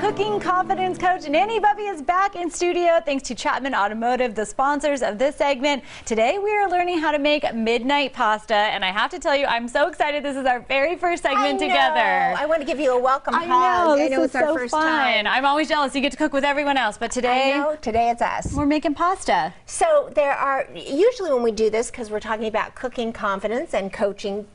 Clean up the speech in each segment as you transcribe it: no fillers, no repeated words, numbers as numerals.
cooking confidence coach Nanny Bubby is back in studio thanks to Chapman Automotive, the sponsors of this segment. Today we are learning how to make midnight pasta, and I have to tell you, I'm so excited. This is our very first segment together. I want to give you a welcome hug. I know, it's our first time. I'm always jealous. You get to cook with everyone else, but today, today it's us. We're making pasta. So there are, usually when we do this, because we're talking about cooking confidence and coaching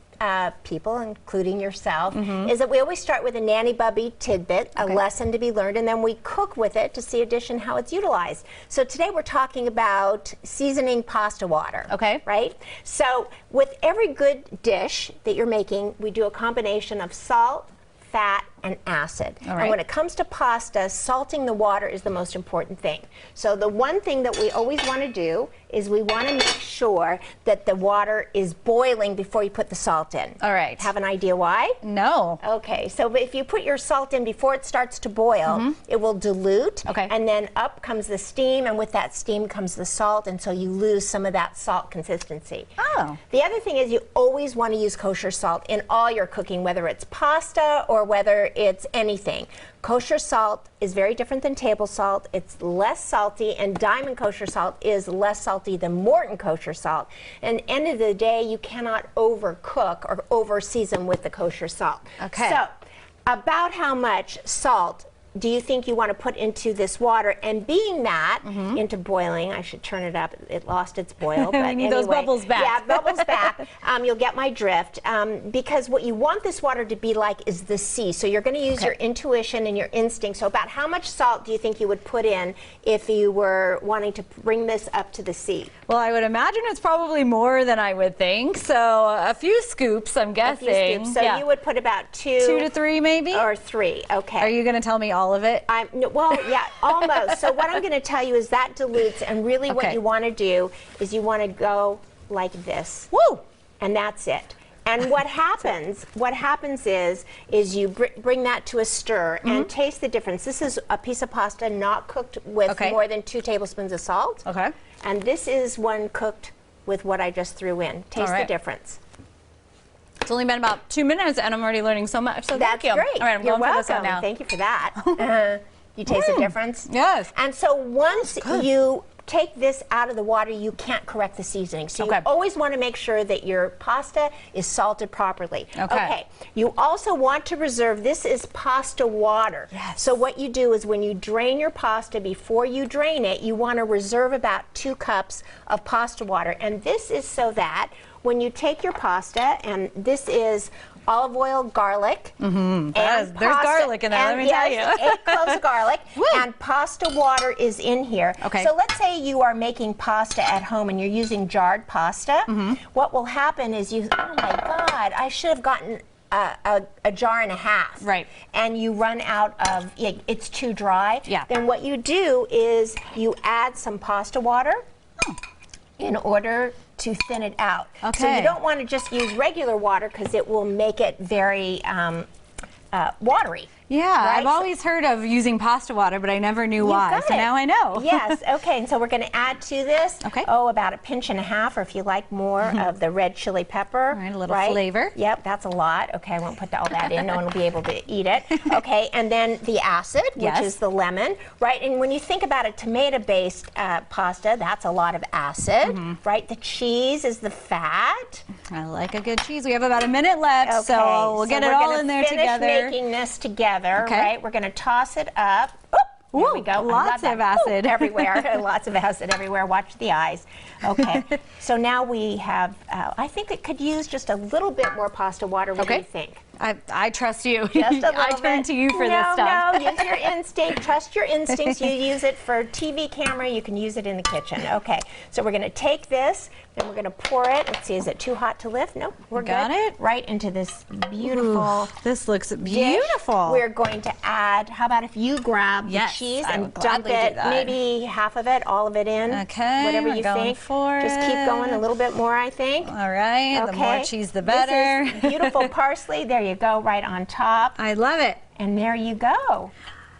people, including yourself, is that we always start with a Nanny Bubby tidbit, a lesson to be learned, and then we cook with it to see a dish and how it's utilized. So today we're talking about seasoning pasta water. Okay. Right? So with every good dish that you're making, we do a combination of salt, fat, and acid. And when it comes to pasta, salting the water is the most important thing. So the one thing that we always want to do is we want to make sure that the water is boiling before you put the salt in. All right. Have an idea why? No. Okay, so if you put your salt in before it starts to boil, it will dilute, and then up comes the steam, and with that steam comes the salt, and so you lose some of that salt consistency. Oh. The other thing is you always want to use kosher salt in all your cooking, whether it's pasta or whether it's anything. Kosher salt is very different than table salt. It's less salty, and Diamond kosher salt is less salty than Morton kosher salt. And at the end of the day, you cannot overcook or over-season with the kosher salt. Okay. So, about how much salt do you think you want to put into this water? And being that into boiling, I should turn it up. It lost its boil, but we need anyway, those bubbles back. Yeah, bubbles back. You'll get my drift. Because what you want this water to be like is the sea. So you're going to use your intuition and your instinct. So about how much salt do you think you would put in if you were wanting to bring this up to the sea? Well, I would imagine it's probably more than I would think. So a few scoops, I'm guessing. A few scoops. So you would put about 2 to 3 maybe? Or 3, okay. Are you going to tell me all of it? Well, yeah, almost. So what I'm going to tell you is that dilutes, and really what you want to do is you want to go like this. Woo! And that's it. And what happens is you bring that to a stir and taste the difference. This is a piece of pasta not cooked with more than 2 tablespoons of salt. Okay. And this is one cooked with what I just threw in. Taste the difference. It's only been about 2 minutes, and I'm already learning so much. So that's thank you. Great. All right, I'm You're going welcome. for this one now. Thank you for that. You taste the difference? Yes. And so once you take this out of the water, you can't correct the seasoning. So you always want to make sure that your pasta is salted properly. Okay. You also want to reserve, this is pasta water. Yes. So what you do is when you drain your pasta, before you drain it, you want to reserve about 2 cups of pasta water. And this is so that when you take your pasta, and this is olive oil, garlic, and there's garlic in there, let me tell you. 8 cloves of garlic, and pasta water is in here. Okay. So let's say you are making pasta at home and you're using jarred pasta. What will happen is oh my God, I should have gotten a jar and a half. Right. And you run out of, it's too dry. Yeah. Then what you do is you add some pasta water in order to thin it out. Okay. So you don't want to just use regular water because it will make it very watery. Yeah, right? I've always heard of using pasta water, but I never knew why. So now I know. Yes, okay, and so we're going to add to this, about a pinch and a half, or if you like more of the red chili pepper. All right, a little flavor. Yep, that's a lot. Okay, I won't put all that in. No one will be able to eat it. Okay, and then the acid, which is the lemon, right? And when you think about a tomato-based pasta, that's a lot of acid, right? The cheese is the fat. I like a good cheese. We have about a minute left, so we'll get it all in there together. We're making this together, right? We're going to toss it up. There we go. Lots of acid everywhere. Lots of acid everywhere. Watch the eyes. Okay. So now we have, I think it could use just a little bit more pasta water. What do you think? I trust you. Just a little I turn to you for this stuff. No, use your instinct. Trust your instincts. You use it for TV camera. You can use it in the kitchen. Okay. So we're going to take this, and we're going to pour it. Let's see, is it too hot to lift? Nope. We're got it. Right into this beautiful. This looks beautiful. We're going to add, how about if you grab the cheese and dump it, maybe half of it, all of it in. Okay. Whatever you think. Just keep going a little bit more, I think. All right. The more cheese, the better. This is beautiful parsley. There you go, right on top. I love it. And there you go.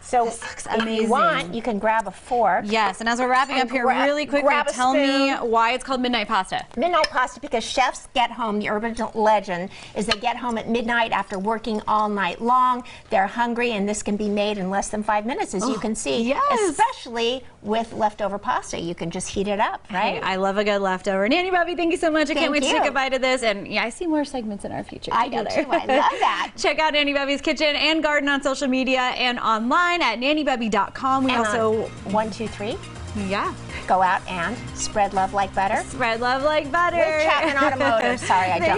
So This looks if amazing. you want, you can grab a fork. Yes, and as we're wrapping up here, really quickly, grab a tell me spoon. why it's called midnight pasta. Midnight pasta because chefs get home, the urban legend is they get home at midnight after working all night long. They're hungry, and this can be made in less than 5 minutes, as you can see. yes. Especially with leftover pasta. You can just heat it up, right? Hey, I love a good leftover. Nanny Bubby, thank you so much. I can't wait to you. take a bite of this. And yeah, I see more segments in our future I together. do too. I love that. Check out Nanny Bubby's Kitchen and Garden on social media and online at nannybubby.com. We And also, 1, 2, 3, yeah, go out and spread love like butter. spread love like butter. With Chapman Automotive. Sorry, I jumped.